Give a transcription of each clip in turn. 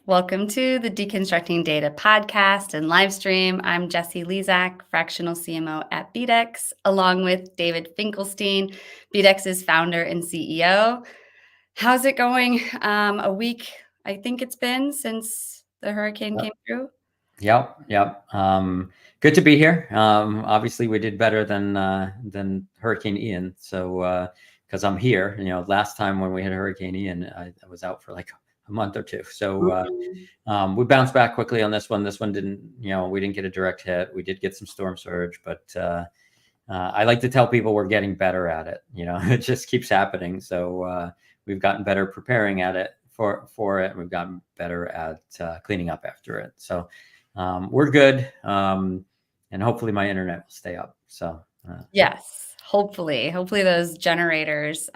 Welcome to the Deconstructing Data podcast and live stream. I'm Jessie Lezak, fractional CMO at BDEX, along with David Finkelstein, BDEX's founder and CEO. How's it going? A week, I think it's been since the hurricane came through. Yep. Good to be here. Obviously, we did better than Hurricane Ian. So, because I'm here, last time when we had Hurricane Ian, I was out for like a month or two. So we bounced back quickly on this one. This one didn't, we didn't get a direct hit. We did get some storm surge, but I like to tell people we're getting better at it. It just keeps happening. So we've gotten better preparing at it for it. And we've gotten better at cleaning up after it. So we're good. And hopefully my internet will stay up. So yes, hopefully those generators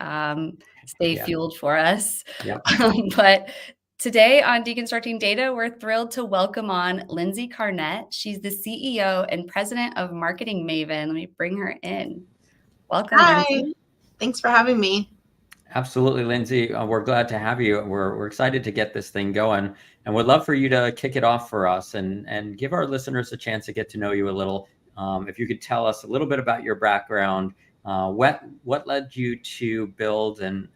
stay fueled for us. Yep. But today on Deconstructing Data, we're thrilled to welcome on Lindsey Carnett. She's the CEO and president of Marketing Maven. Let me bring her in. Welcome. Hi. Lindsey. Thanks for having me. Absolutely, Lindsey. We're glad to have you. We're excited to get this thing going, and would love for you to kick it off for us and give our listeners a chance to get to know you a little. If you could tell us a little bit about your background, what led you to build and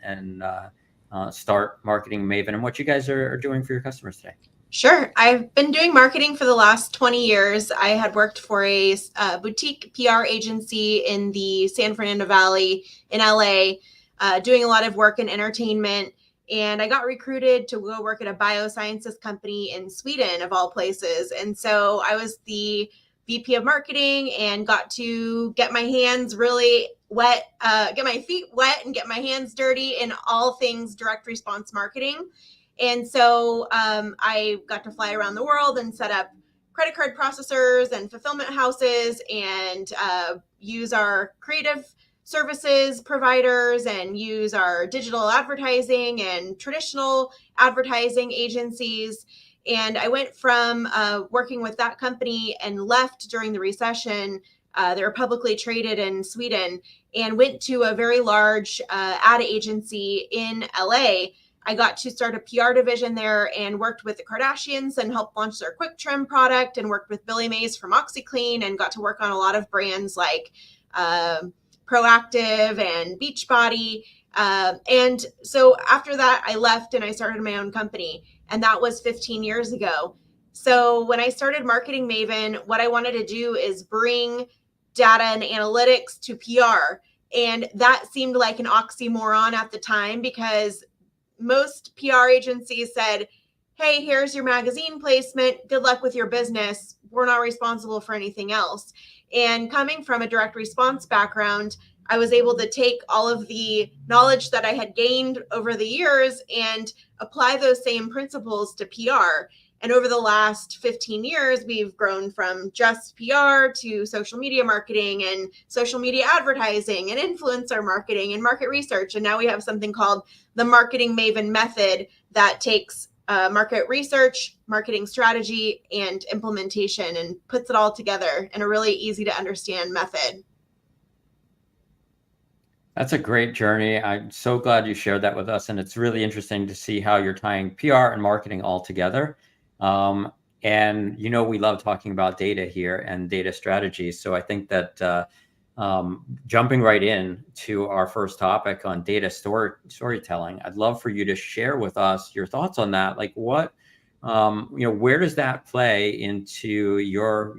start Marketing Maven, and what you guys are doing for your customers today. Sure. I've been doing marketing for the last 20 years. I had worked for a boutique PR agency in the San Fernando Valley in LA, doing a lot of work in entertainment. And I got recruited to go work at a biosciences company in Sweden, of all places. And so I was the VP of marketing and got to get my hands really wet, get my feet wet and get my hands dirty in all things direct response marketing. And so I got to fly around the world and set up credit card processors and fulfillment houses and use our creative services providers and use our digital advertising and traditional advertising agencies. And I went from working with that company and left during the recession. They were publicly traded in Sweden, and went to a very large ad agency in LA. I got to start a PR division there and worked with the Kardashians and helped launch their Quick Trim product, and worked with Billy Mays from OxyClean and got to work on a lot of brands like Proactive and Beachbody. And so after that, I left and I started my own company. And that was 15 years ago. So when I started Marketing Maven, what I wanted to do is bring data and analytics to PR. And that seemed like an oxymoron at the time, because most PR agencies said, hey, here's your magazine placement. Good luck with your business. We're not responsible for anything else. And coming from a direct response background, I was able to take all of the knowledge that I had gained over the years and apply those same principles to PR. And over the last 15 years, we've grown from just PR to social media marketing and social media advertising and influencer marketing and market research. And now we have something called the Marketing Maven method that takes market research, marketing strategy, and implementation and puts it all together in a really easy to understand method. That's a great journey. I'm so glad you shared that with us. And it's really interesting to see how you're tying PR and marketing all together. And, we love talking about data here and data strategies. So I think that jumping right in to our first topic on data storytelling, I'd love for you to share with us your thoughts on that. Like what, where does that play into your,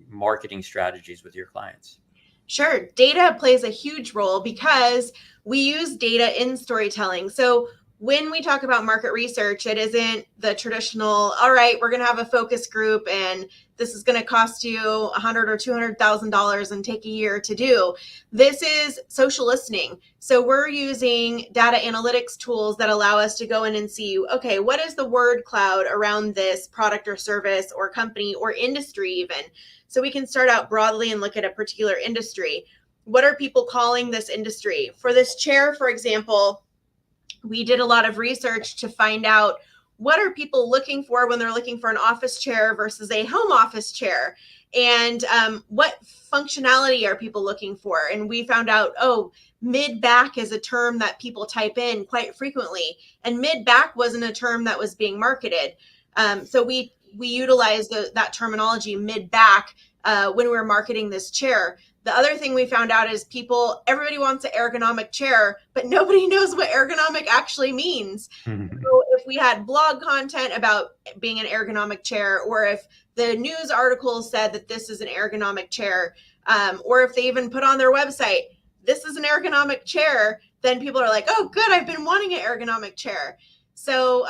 marketing strategies with your clients? Sure. Data plays a huge role because we use data in storytelling. So when we talk about market research, it isn't the traditional, all right, we're going to have a focus group and this is going to cost you $100,000 or $200,000 and take a year to do. This is social listening. So we're using data analytics tools that allow us to go in and see, okay, what is the word cloud around this product or service or company or industry even? So we can start out broadly and look at a particular industry. What are people calling this industry? For this chair, for example, we did a lot of research to find out what are people looking for when they're looking for an office chair versus a home office chair, and what functionality are people looking for? And we found out, mid-back is a term that people type in quite frequently, and mid-back wasn't a term that was being marketed. So we utilize that terminology mid-back when we were marketing this chair. The other thing we found out is everybody wants an ergonomic chair, but nobody knows what ergonomic actually means. So if we had blog content about being an ergonomic chair, or if the news article said that this is an ergonomic chair, or if they even put on their website, this is an ergonomic chair, then people are like, oh, good, I've been wanting an ergonomic chair. So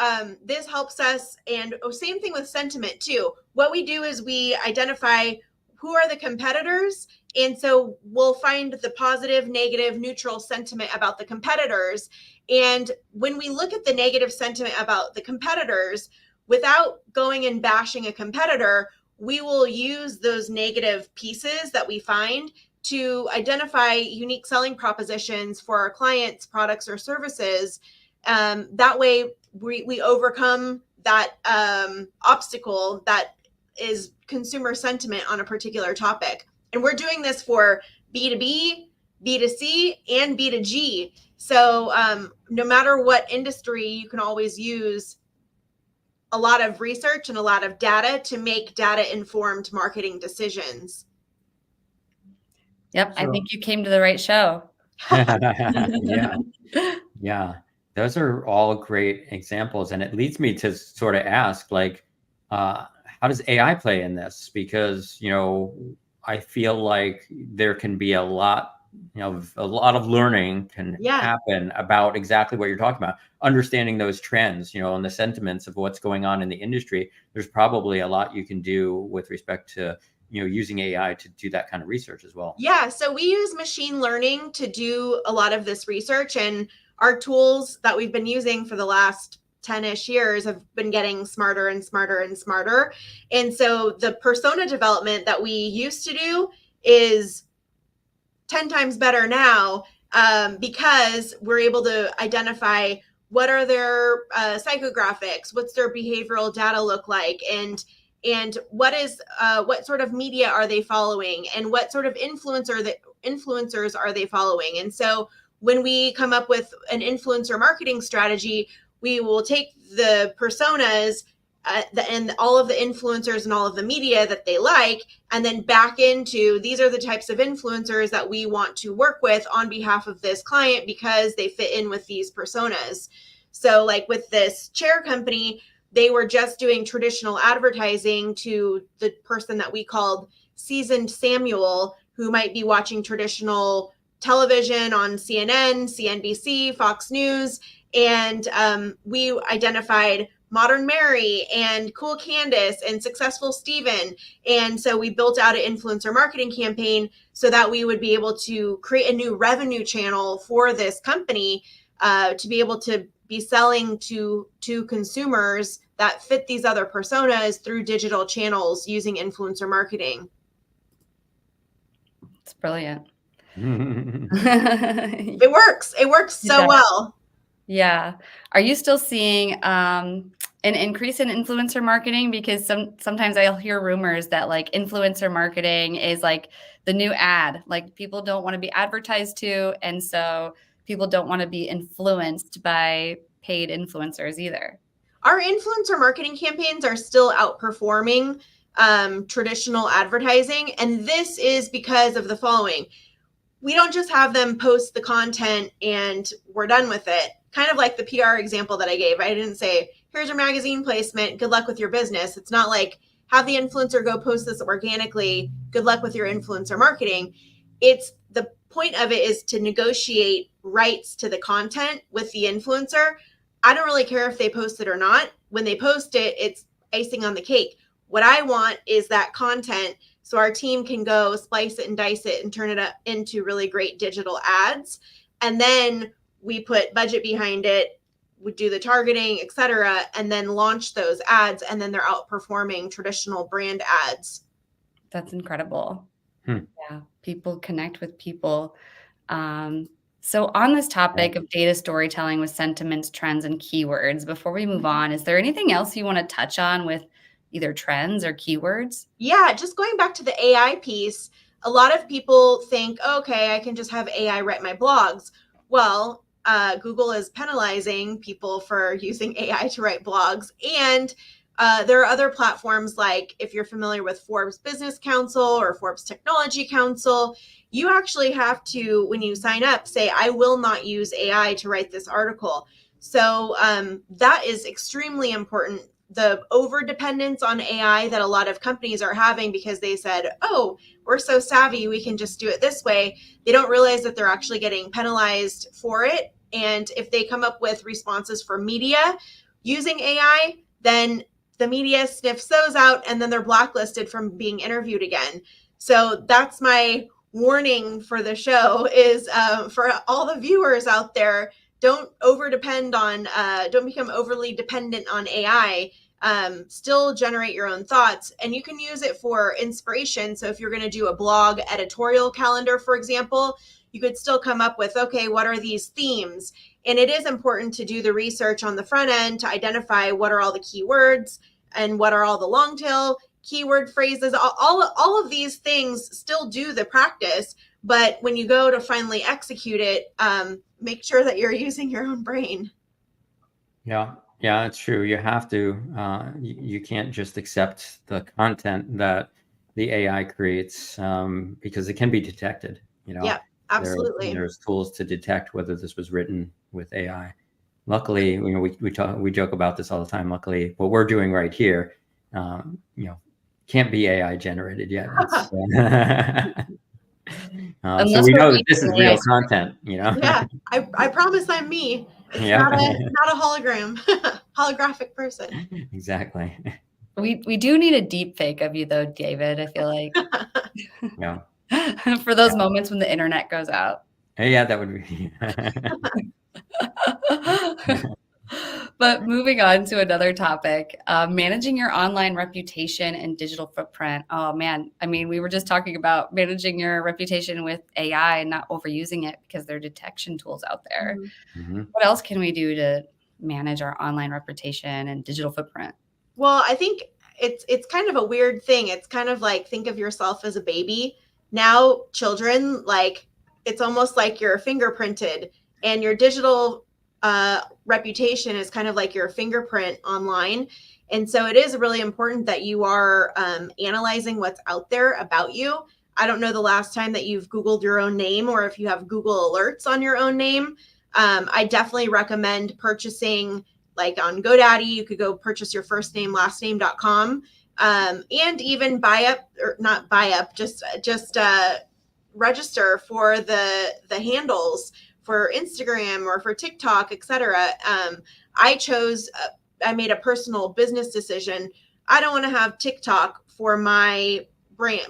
this helps us. And same thing with sentiment too. What we do is we identify who are the competitors. And so we'll find the positive, negative, neutral sentiment about the competitors. And when we look at the negative sentiment about the competitors, without going and bashing a competitor, we will use those negative pieces that we find to identify unique selling propositions for our clients' products or services. That way we overcome that obstacle that is consumer sentiment on a particular topic. And we're doing this for B2B, B2C, and B2G. So no matter what industry, you can always use a lot of research and a lot of data to make data-informed marketing decisions. Yep, I think you came to the right show. Yeah, those are all great examples. And it leads me to sort of ask, like, how does AI play in this? Because, I feel like there can be a lot of learning can happen about exactly what you're talking about, understanding those trends, and the sentiments of what's going on in the industry. There's probably a lot you can do with respect to, using AI to do that kind of research as well. Yeah. So we use machine learning to do a lot of this research, and our tools that we've been using for the last 10-ish years have been getting smarter and smarter and smarter. And so the persona development that we used to do is 10 times better now, because we're able to identify what are their psychographics, what's their behavioral data look like, and what sort of media are they following, and what sort of influencers are they following. And so when we come up with an influencer marketing strategy, we will take the personas and all of the influencers and all of the media that they like, and then back into, these are the types of influencers that we want to work with on behalf of this client because they fit in with these personas. So like with this chair company, they were just doing traditional advertising to the person that we called seasoned Samuel, who might be watching traditional television on CNN, CNBC, Fox News. And we identified Modern Mary and Cool Candace and Successful Steven. And so we built out an influencer marketing campaign so that we would be able to create a new revenue channel for this company to be able to be selling to consumers that fit these other personas through digital channels using influencer marketing. It's brilliant. It works. It works so well. Yeah. Are you still seeing an increase in influencer marketing? Because sometimes I'll hear rumors that like influencer marketing is like the new ad, like people don't want to be advertised to. And so people don't want to be influenced by paid influencers either. Our influencer marketing campaigns are still outperforming traditional advertising. And this is because of the following. We don't just have them post the content and we're done with it. Kind of like the PR example that I gave. I didn't say, here's your magazine placement. Good luck with your business. It's not like have the influencer go post this organically. Good luck with your influencer marketing. It's the point of it is to negotiate rights to the content with the influencer. I don't really care if they post it or not. When they post it, it's icing on the cake. What I want is that content so our team can go splice it and dice it and turn it up into really great digital ads. And then we put budget behind it, we do the targeting, et cetera, and then launch those ads. And then they're outperforming traditional brand ads. That's incredible. Yeah. People connect with people. So on this topic of data storytelling with sentiments, trends, and keywords, before we move on, is there anything else you want to touch on with either trends or keywords? Yeah, just going back to the AI piece, a lot of people think, okay, I can just have AI write my blogs. Well, Google is penalizing people for using AI to write blogs. And There are other platforms, like if you're familiar with Forbes Business Council or Forbes Technology Council, you actually have to, when you sign up, say, I will not use AI to write this article. So that is extremely important. The over dependence on AI that a lot of companies are having because they said, oh, we're so savvy, we can just do it this way. They don't realize that they're actually getting penalized for it. And if they come up with responses for media using AI, then the media sniffs those out and then they're blacklisted from being interviewed again. So that's my warning for the show is for all the viewers out there, don't don't become overly dependent on AI. Still generate your own thoughts, and you can use it for inspiration. So if you're going to do a blog editorial calendar, for example, you could still come up with, okay, what are these themes? And it is important to do the research on the front end to identify what are all the keywords and what are all the long tail keyword phrases. All of these things still do the practice, but when you go to finally execute it, make sure that you're using your own brain. Yeah, it's true. You have to, you can't just accept the content that the AI creates because it can be detected, Yeah, absolutely. There's tools to detect whether this was written with AI. Luckily, we joke about this all the time. Luckily, what we're doing right here, can't be AI generated yet. So we know that this is real content, Yeah, I promise I'm me. It's not a hologram, holographic person. Exactly. We do need a deep fake of you though, David, I feel like. Yeah. For those moments when the internet goes out. Yeah, that would be. But moving on to another topic, managing your online reputation and digital footprint. Oh man, I mean, we were just talking about managing your reputation with AI and not overusing it because there are detection tools out there. Mm-hmm. What else can we do to manage our online reputation and digital footprint? Well, I think it's kind of a weird thing. It's kind of like, think of yourself as a baby. Now children, like, it's almost like you're fingerprinted, and your digital reputation is kind of like your fingerprint online. And so it is really important that you are analyzing what's out there about you. I don't know the last time that you've Googled your own name, or if you have Google alerts on your own name. I definitely recommend purchasing, like on GoDaddy, you could go purchase your first name, last name.com, and even just register for the handles for Instagram or for TikTok, etc. I made a personal business decision. I don't want to have TikTok for my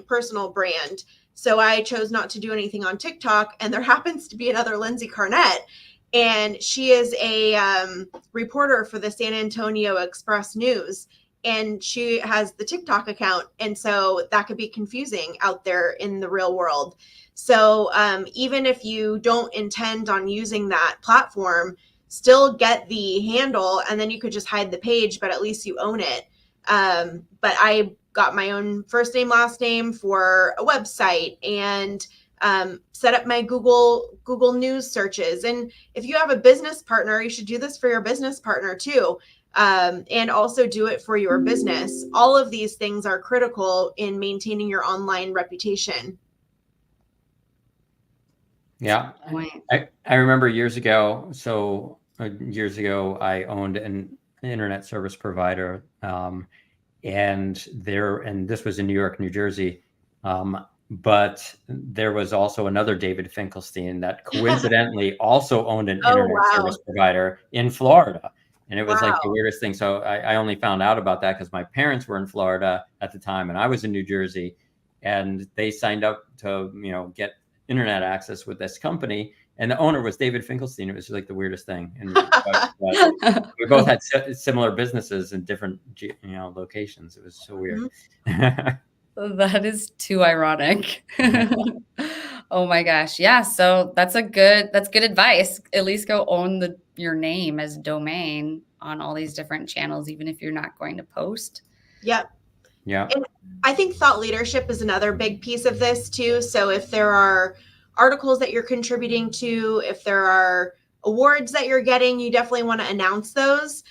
personal brand. So I chose not to do anything on TikTok. And there happens to be another Lindsey Carnett, and she is a reporter for the San Antonio Express News, and she has the TikTok account. And so that could be confusing out there in the real world. So even if you don't intend on using that platform, still get the handle, and then you could just hide the page, but at least you own it. But I got my own first name, last name for a website, and set up my Google News searches. And if you have a business partner, you should do this for your business partner too. And also do it for your business. All of these things are critical in maintaining your online reputation. Yeah, I remember years ago. So years ago, I owned an internet service provider, and this was in New York, New Jersey. But there was also another David Finkelstein that coincidentally also owned an internet service provider in Florida. And it was like the weirdest thing. So I only found out about that because my parents were in Florida at the time and I was in New Jersey, and they signed up to, get internet access with this company. And the owner was David Finkelstein. It was like the weirdest thing. And we both had similar businesses in different, locations. It was so weird. That is too ironic. Oh my gosh. Yeah. So that's good advice. At least go own your name as a domain on all these different channels, even if you're not going to post. Yep. Yeah. And I think thought leadership is another big piece of this too. So if there are articles that you're contributing to, if there are awards that you're getting, you definitely want to announce those.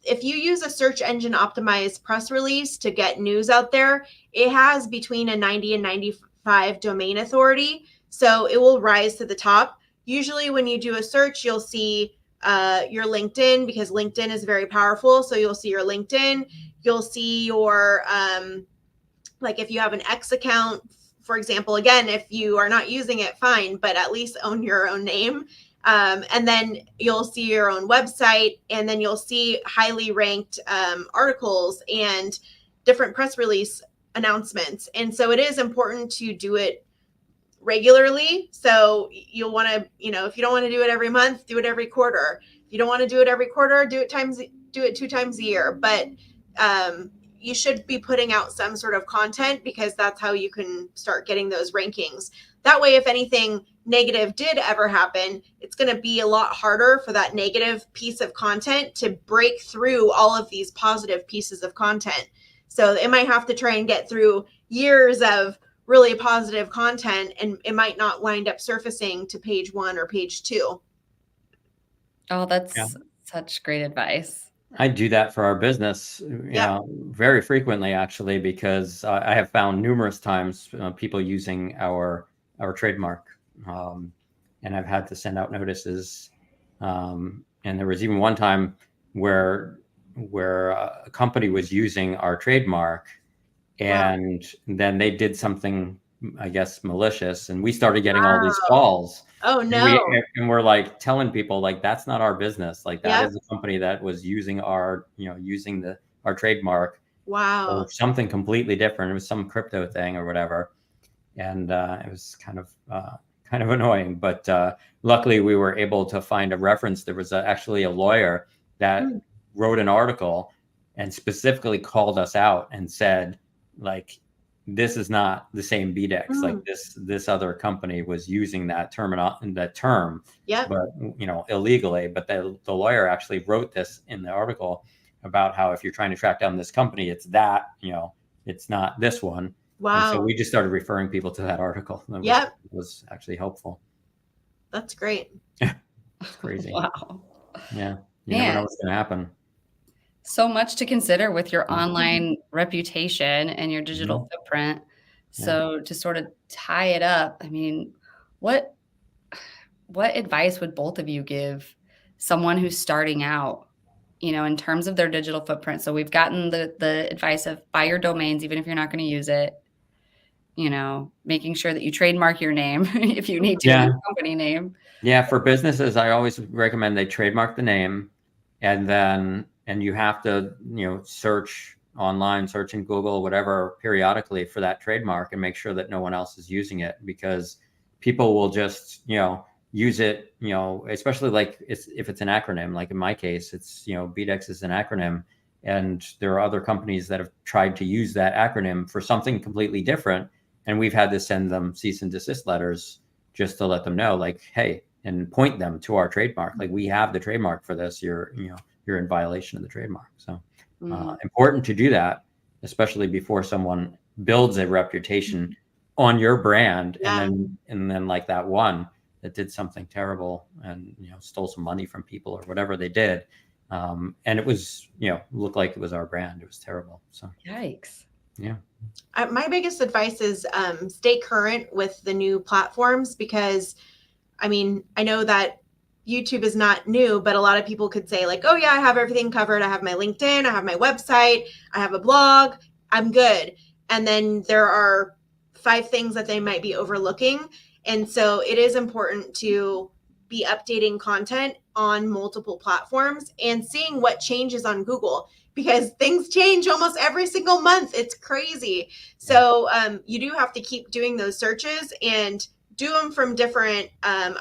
if you use a search engine optimized press release to get news out there, it has between a 90 and 95 domain authority. So it will rise to the top. Usually when you do a search, you'll see your LinkedIn, because LinkedIn is very powerful. So you'll see your LinkedIn, you'll see your, like if you have an X account, for example, again, if you are not using it, fine, but at least own your own name. And then you'll see your own website, and then you'll see highly ranked articles and different press release announcements. And so it is important to do it regularly. So you'll want to, if you don't want to do it every month, do it every quarter. If you don't want to do it every quarter, do it 2 times a year. But you should be putting out some sort of content, because that's how you can start getting those rankings. That way, if anything negative did ever happen, it's going to be a lot harder for that negative piece of content to break through all of these positive pieces of content. So it might have to try and get through years of really positive content, and it might not wind up surfacing to page 1 or page 2. Oh, that's such great advice. I do that for our business, very frequently, actually, because I have found numerous times people using our trademark, and I've had to send out notices. And there was even one time where a company was using our trademark, and then they did something, I guess, malicious, and we started getting all these calls. Oh no! And we're like telling people, like, that's not our business. Like, that is a company that was using our trademark. Wow. Or something completely different. It was some crypto thing or whatever, and it was kind of annoying. But luckily, we were able to find a reference. There was actually a lawyer that wrote an article and specifically called us out and said, like, this is not the same BDEX. Like this other company was using that term, but illegally. But the lawyer actually wrote this in the article about how if you're trying to track down this company, it's that, it's not this one. Wow. And so we just started referring people to that article. It was actually helpful. That's great. It's crazy. Wow. Yeah. You never know what's going to happen. So much to consider with your online reputation and your digital footprint. So to sort of tie it up, I mean, what advice would both of you give someone who's starting out, in terms of their digital footprint? So we've gotten the advice of buy your domains, even if you're not going to use it, making sure that you trademark your name if you need to, your company name. Yeah. For businesses, I always recommend they trademark the name, and you have to, search online, search in Google, whatever, periodically for that trademark, and make sure that no one else is using it, because people will just, use it, especially like if it's an acronym, like in my case, it's, BDEX is an acronym, and there are other companies that have tried to use that acronym for something completely different. And we've had to send them cease and desist letters just to let them know, like, hey, and point them to our trademark. Like, we have the trademark for this. You're in violation of the trademark. So important to do that, especially before someone builds a reputation on your brand, and then like that one that did something terrible and stole some money from people or whatever they did, and it was looked like it was our brand. It was terrible. So yikes. Yeah. My biggest advice is stay current with the new platforms, because I mean, I know that YouTube is not new, but a lot of people could say, like, oh yeah, I have everything covered. I have my LinkedIn, I have my website, I have a blog, I'm good. And then there are 5 things that they might be overlooking. And so it is important to be updating content on multiple platforms and seeing what changes on Google, because things change almost every single month. It's crazy. So you do have to keep doing those searches, and do them from different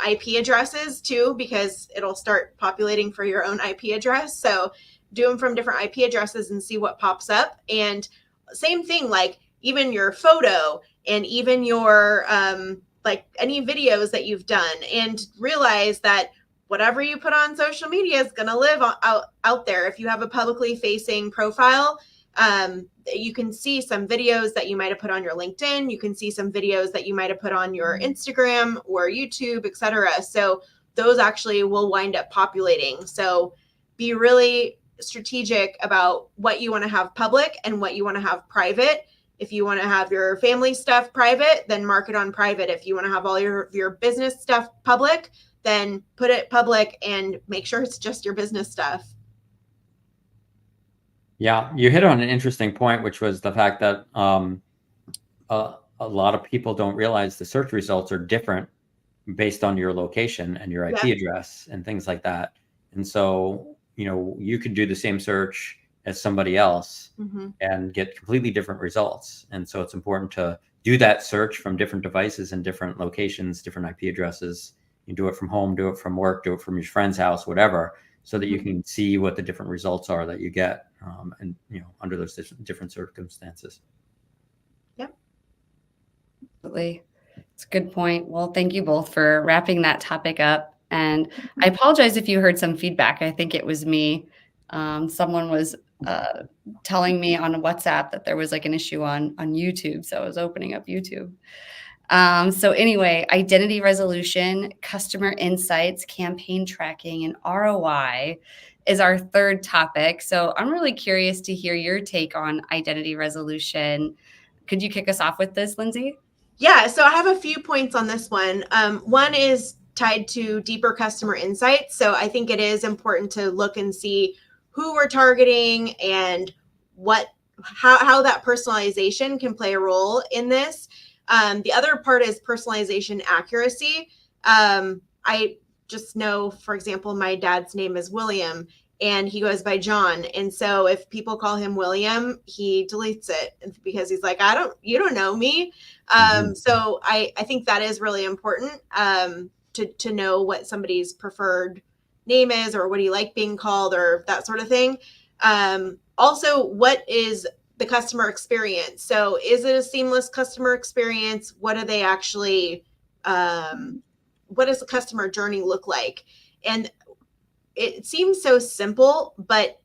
IP addresses too, because it'll start populating for your own IP address. So do them from different IP addresses and see what pops up. And same thing, like even your photo and even your like any videos that you've done, and realize that whatever you put on social media is going to live out there. If you have a publicly facing profile, you can see some videos that you might have put on your LinkedIn. You can see some videos that you might have put on your Instagram or YouTube, etc. So those actually will wind up populating. So be really strategic about what you want to have public and what you want to have private. If you want to have your family stuff private, then mark it on private. If you want to have all your business stuff public, then put it public and make sure it's just your business stuff. Yeah, you hit on an interesting point, which was the fact that a lot of people don't realize the search results are different based on your location and your IP address and things like that. And so, you could do the same search as somebody else and get completely different results. And so it's important to do that search from different devices and different locations, different IP addresses. You do it from home, do it from work, do it from your friend's house, whatever, so that you can see what the different results are that you get, and under those different circumstances. Yep. Absolutely. It's a good point. Well, thank you both for wrapping that topic up. And I apologize if you heard some feedback. I think it was me. Someone was telling me on WhatsApp that there was like an issue on YouTube. So I was opening up YouTube. So anyway, identity resolution, customer insights, campaign tracking, and ROI is our third topic. So I'm really curious to hear your take on identity resolution. Could you kick us off with this, Lindsey? Yeah, so I have a few points on this one. One is tied to deeper customer insights. So I think it is important to look and see who we're targeting and how that personalization can play a role in this. The other part is personalization accuracy. I just know, for example, my dad's name is William and he goes by John. And so if people call him William, he deletes it because he's like, you don't know me. So I think that is really important, to know what somebody's preferred name is, or what do you like being called, or that sort of thing. Also, what is the customer experience? So is it a seamless customer experience? What do they actually, what does the customer journey look like? And it seems so simple, but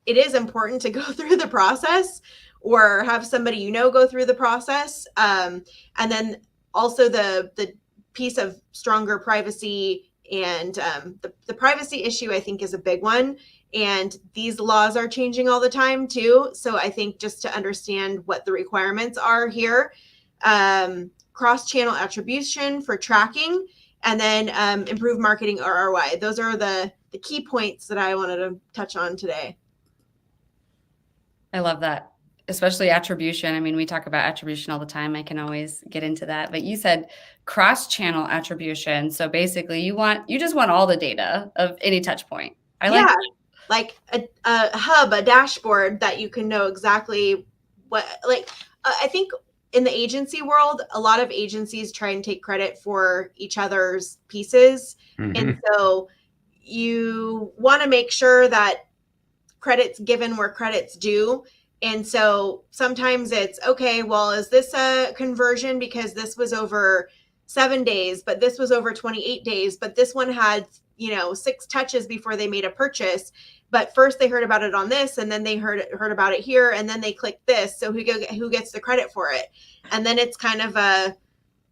it is important to go through the process or have somebody, go through the process. And then also the piece of stronger privacy and the privacy issue, I think, is a big one. And these laws are changing all the time too. So I think just to understand what the requirements are here, cross-channel attribution for tracking, and then improve marketing ROI. Those are the key points that I wanted to touch on today. I love that, especially attribution. I mean, we talk about attribution all the time. I can always get into that. But you said cross-channel attribution. So basically, you just want all the data of any touch point. I like that. Like a hub, a dashboard that you can know exactly what, I think in the agency world, a lot of agencies try and take credit for each other's pieces. And so you want to make sure that credit's given where credit's due. And so sometimes it's, okay, well, is this a conversion because this was over 7 days, but this was over 28 days, but this one had, 6 touches before they made a purchase. But first they heard about it on this, and then they heard about it here, and then they clicked this. So who gets the credit for it? And then it's kind of a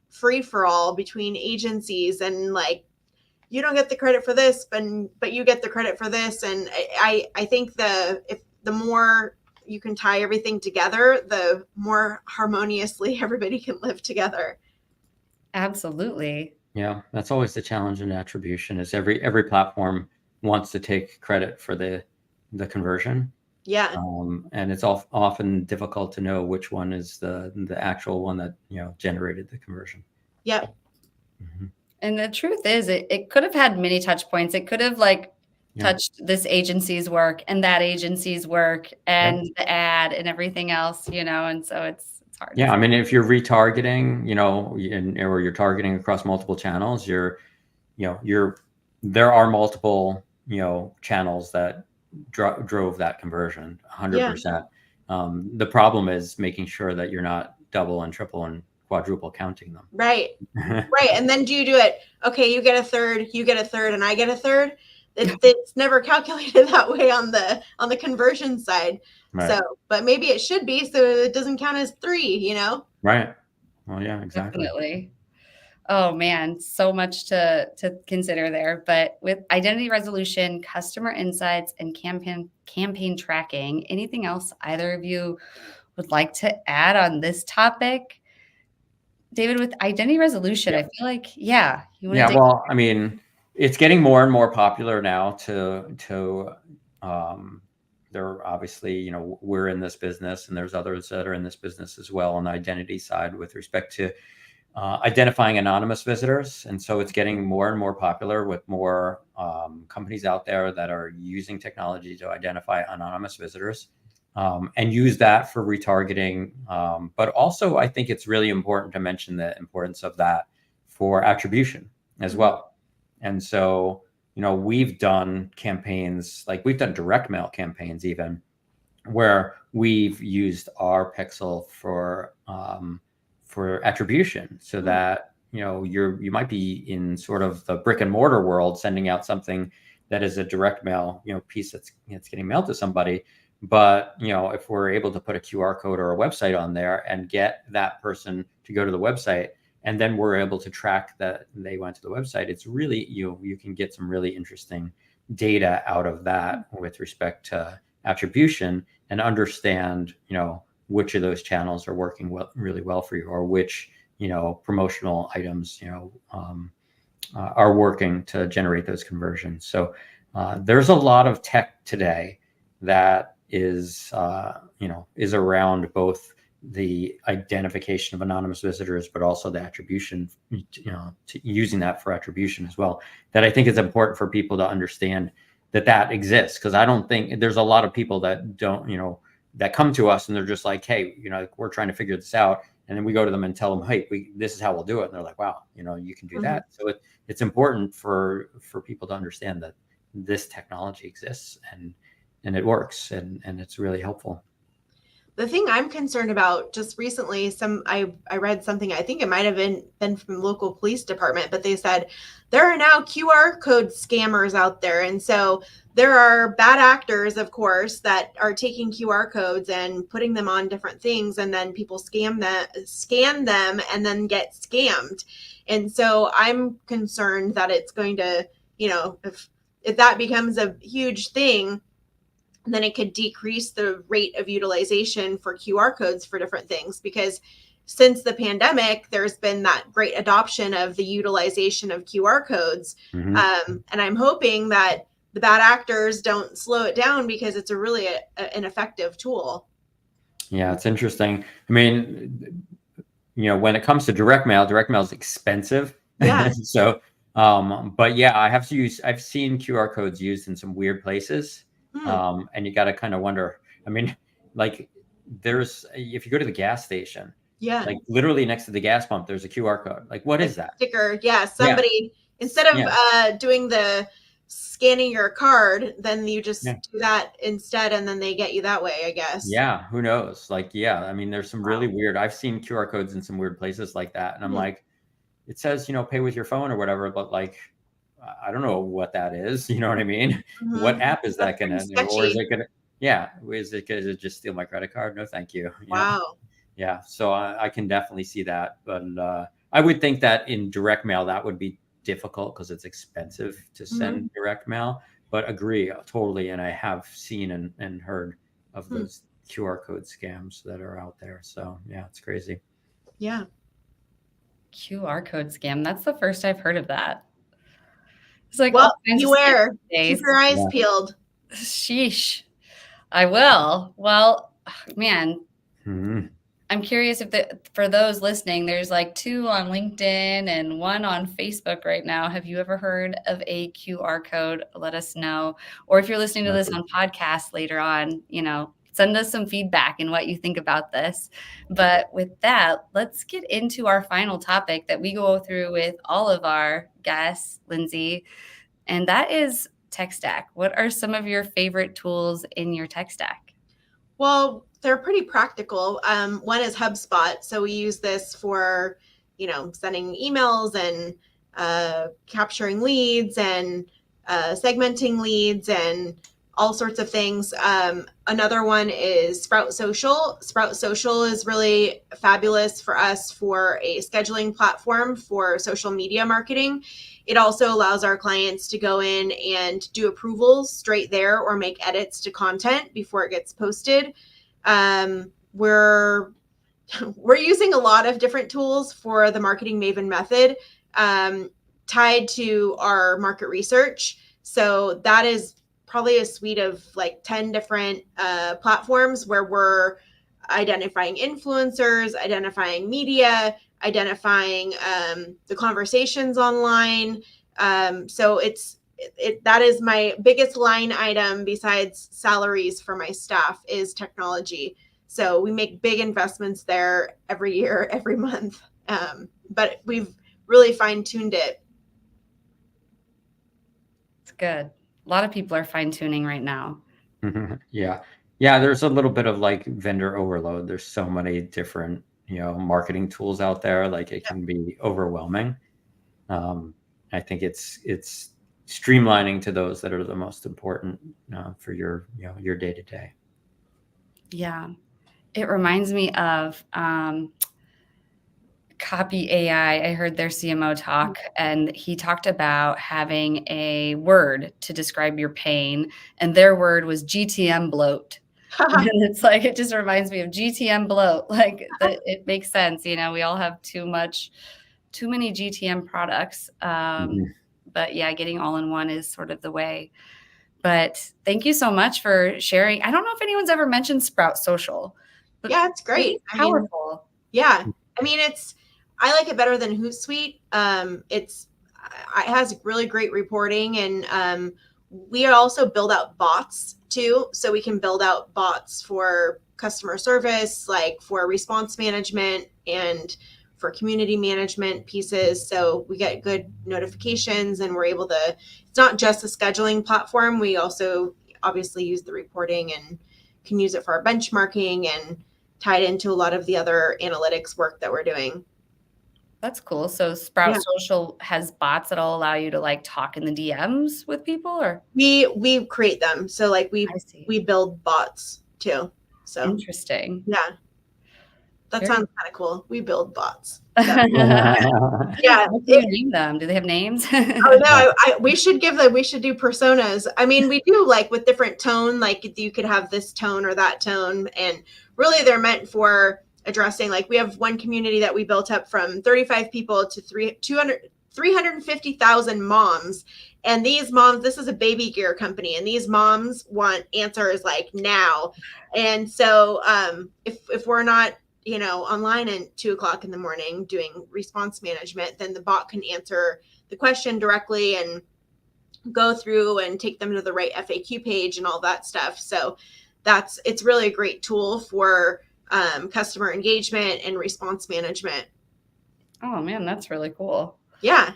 free for all between agencies, and you don't get the credit for this, but you get the credit for this. And I think the more you can tie everything together, the more harmoniously everybody can live together. Absolutely. Yeah, that's always the challenge in attribution, is every platform wants to take credit for the conversion. Yeah. And it's often difficult to know which one is the actual one that generated the conversion. Yep. And the truth is, it could have had many touch points. It could have touched this agency's work and that agency's work and the ad and everything else, and so it's hard. Yeah, I mean, if you're retargeting, or you're targeting across multiple channels, there are multiple, channels that drove that conversion 100%. The problem is making sure that you're not double and triple and quadruple counting them. Right. Right. And then do it? Okay, you get a third, and I get a third. It's never calculated that way on the conversion side. Right. So, but maybe it should be, so it doesn't count as 3, Right. Well, yeah, exactly. Definitely. Oh man, so much to consider there. But with identity resolution, customer insights, and campaign tracking, anything else either of you would like to add on this topic? David, with identity resolution, Yeah. I feel like, yeah, you want to Yeah, dig. well, I mean, it's getting more and more popular now there are obviously, you know, we're in this business and there's others that are in this business as well on the identity side with respect to identifying anonymous visitors. And so it's getting more and more popular with more companies out there that are using technology to identify anonymous visitors and use that for retargeting. But also, I think it's really important to mention the importance of that for attribution as well. And so, you know, we've done campaigns, like we've done direct mail campaigns even, where we've used our pixel for attribution, so that, you know, you might be in sort of the brick and mortar world sending out something that is a direct mail, you know, piece that's getting mailed to somebody. But, you know, if we're able to put a QR code or a website on there and get that person to go to the website, and then we're able to track that they went to the website, it's really, you can get some really interesting data out of that with respect to attribution, and understand, you know, which of those channels are working really well for you, or which, you know, promotional items, you know, are working to generate those conversions. So there's a lot of tech today that is, you know, is around both the identification of anonymous visitors, but also the attribution, you know, using that for attribution as well. That I think is important for people to understand that exists, because I don't think there's a lot of people that don't, you know, that come to us and they're just like, hey, you know, we're trying to figure this out. And then we go to them and tell them, hey, this is how we'll do it. And they're like, wow, you know, you can do that. So it's important for people to understand that this technology exists and it works, and it's really helpful. The thing I'm concerned about, just recently, I read something, I think it might have been from local police department, but they said there are now QR code scammers out there. And so there are bad actors, of course, that are taking QR codes and putting them on different things, and then people scan them and then get scammed. And so I'm concerned that it's going to, you know, if that becomes a huge thing, then it could decrease the rate of utilization for QR codes for different things. Because since the pandemic, there's been that great adoption of the utilization of QR codes. And I'm hoping that the bad actors don't slow it down, because it's a really an effective tool. Yeah, it's interesting. I mean, you know, when it comes to direct mail is expensive. Yeah. So, but yeah, I've seen QR codes used in some weird places. And you got to kind of wonder, I mean, like if you go to the gas station, yeah, like literally next to the gas pump, there's a QR code. Like, what is that? Sticker. Yeah. Somebody, instead of doing the scanning your card, then you just do that instead, and then they get you that way, I guess. Yeah. Who knows? Like, yeah, I mean, there's some really weird, I've seen QR codes in some weird places like that. And I'm like, it says, you know, pay with your phone or whatever, but like, I don't know what that is. You know what I mean? What app is that going to, or is it going to, is it just steal my credit card? No, thank you. Wow. Yeah. So I can definitely see that. But I would think that in direct mail, that would be difficult because it's expensive to send direct mail, but agree totally. And I have seen and heard of those QR code scams that are out there. So yeah, it's crazy. Yeah. QR code scam. That's the first I've heard of that. It's like, well, beware. Keep your eyes peeled. Sheesh. I will. Well, man, I'm curious if for those listening, there's like 2 on LinkedIn and 1 on Facebook right now. Have you ever heard of a QR code? Let us know. Or if you're listening to this on podcast later on, you know, send us some feedback and what you think about this. But with that, let's get into our final topic that we go through with all of our guests, Lindsey, and that is tech stack. What are some of your favorite tools in your tech stack? Well, they're pretty practical. One is HubSpot. So we use this for, you know, sending emails and capturing leads and segmenting leads and all sorts of things. Another one is Sprout Social. Sprout Social is really fabulous for us for a scheduling platform for social media marketing. It also allows our clients to go in and do approvals straight there or make edits to content before it gets posted. We're using a lot of different tools for the Marketing Maven method tied to our market research. So that is probably a suite of like 10 different platforms where we're identifying influencers, identifying media, identifying the conversations online. So that is my biggest line item besides salaries for my staff is technology. So we make big investments there every year, every month. But we've really fine-tuned it. It's good. A lot of people are fine-tuning right now. Yeah. Yeah, there's a little bit of like vendor overload. There's so many different, marketing tools out there. Like it can be overwhelming. I think it's streamlining to those that are the most important for your day-to-day. Yeah. It reminds me of Copy AI. I heard their CMO talk, and he talked about having a word to describe your pain, and their word was GTM bloat. And it's like, it just reminds me of GTM bloat. Like it makes sense. We all have too many GTM products. But yeah, getting all in one is sort of the way. But thank you so much for sharing. I don't know if anyone's ever mentioned Sprout Social. But yeah, it's great. It's powerful. I like it better than Hootsuite. It has really great reporting, and we also build out bots too. So we can build out bots for customer service, like for response management and for community management pieces. So we get good notifications, and we're able to, it's not just a scheduling platform. We also obviously use the reporting and can use it for our benchmarking and tie it into a lot of the other analytics work that we're doing. That's cool. So Sprout Social has bots that'll allow you to like talk in the DMs with people, or we create them. So like we build bots too. So interesting. Yeah. That sounds kind of cool. We build bots. So. Yeah. What do you name them? Do they have names? Oh no, we should do personas. I mean, we do like with different tone, like you could have this tone or that tone, and really they're meant for addressing, like we have one community that we built up from 35 people to 350,000 moms. And these moms, this is a baby gear company, and these moms want answers like now. And so if we're not, online at 2:00 in the morning doing response management, then the bot can answer the question directly and go through and take them to the right FAQ page and all that stuff. So it's really a great tool for customer engagement and response management. Oh man, that's really cool. Yeah.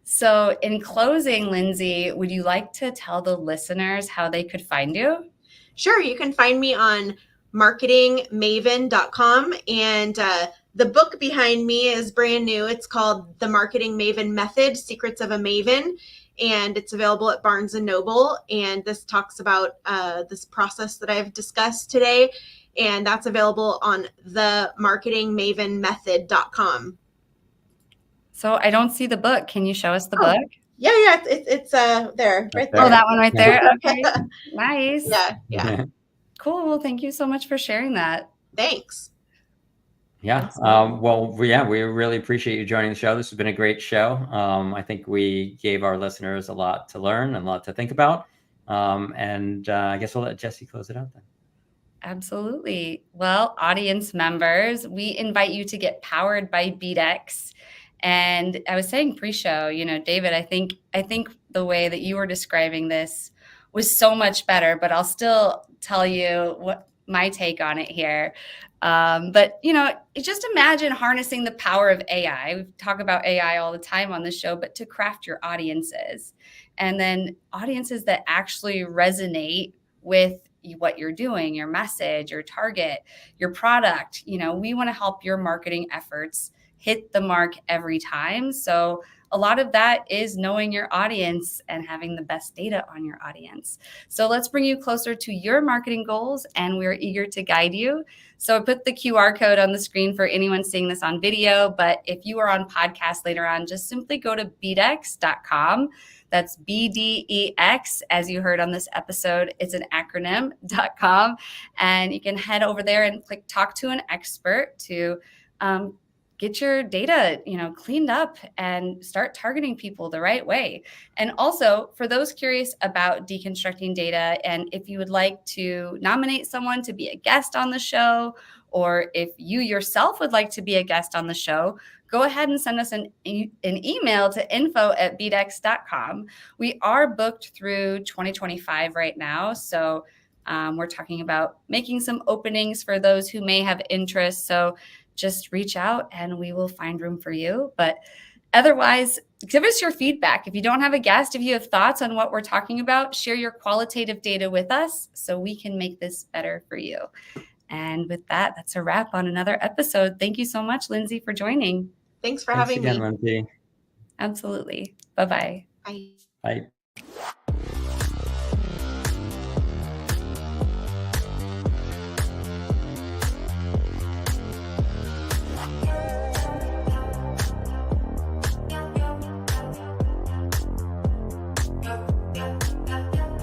So in closing, Lindsey, would you like to tell the listeners how they could find you? Sure. You can find me on marketingmaven.com. And the book behind me is brand new. It's called The Marketing Maven Method, Secrets of a Maven. And it's available at Barnes & Noble. And this talks about this process that I've discussed today. And that's available on themarketingmavenmethod.com. So I don't see the book. Can you show us the book? Yeah, it's there, right there. Oh, that one right there. Okay, nice. Yeah. Cool. Well, thank you so much for sharing that. Thanks. Yeah. We really appreciate you joining the show. This has been a great show. I think we gave our listeners a lot to learn and a lot to think about. And I guess we'll let Jessie close it out then. Absolutely. Well, audience members, we invite you to get powered by BDEX. And I was saying pre-show, David, I think the way that you were describing this was so much better, but I'll still tell you what my take on it here. But just imagine harnessing the power of AI. We talk about AI all the time on the show, but to craft your audiences, and then audiences that actually resonate with what you're doing, your message, your target, your product. We want to help your marketing efforts hit the mark every time. So a lot of that is knowing your audience and having the best data on your audience. So let's bring you closer to your marketing goals, and we're eager to guide you. So I put the QR code on the screen for anyone seeing this on video, but if you are on podcast later on, just simply go to bdex.com. That's BDEX, as you heard on this episode. It's an acronym.com. And you can head over there and click Talk to an Expert to get your data, cleaned up and start targeting people the right way. And also, for those curious about deconstructing data, and if you would like to nominate someone to be a guest on the show, or if you yourself would like to be a guest on the show, go ahead and send us an email to info@bdex.com. We are booked through 2025 right now. So we're talking about making some openings for those who may have interest. So just reach out and we will find room for you. But otherwise, give us your feedback. If you don't have a guest, if you have thoughts on what we're talking about, share your qualitative data with us so we can make this better for you. And with that, that's a wrap on another episode. Thank you so much, Lindsey, for joining. Thanks for having me. Lindsey. Absolutely. Bye-bye. Bye. Bye.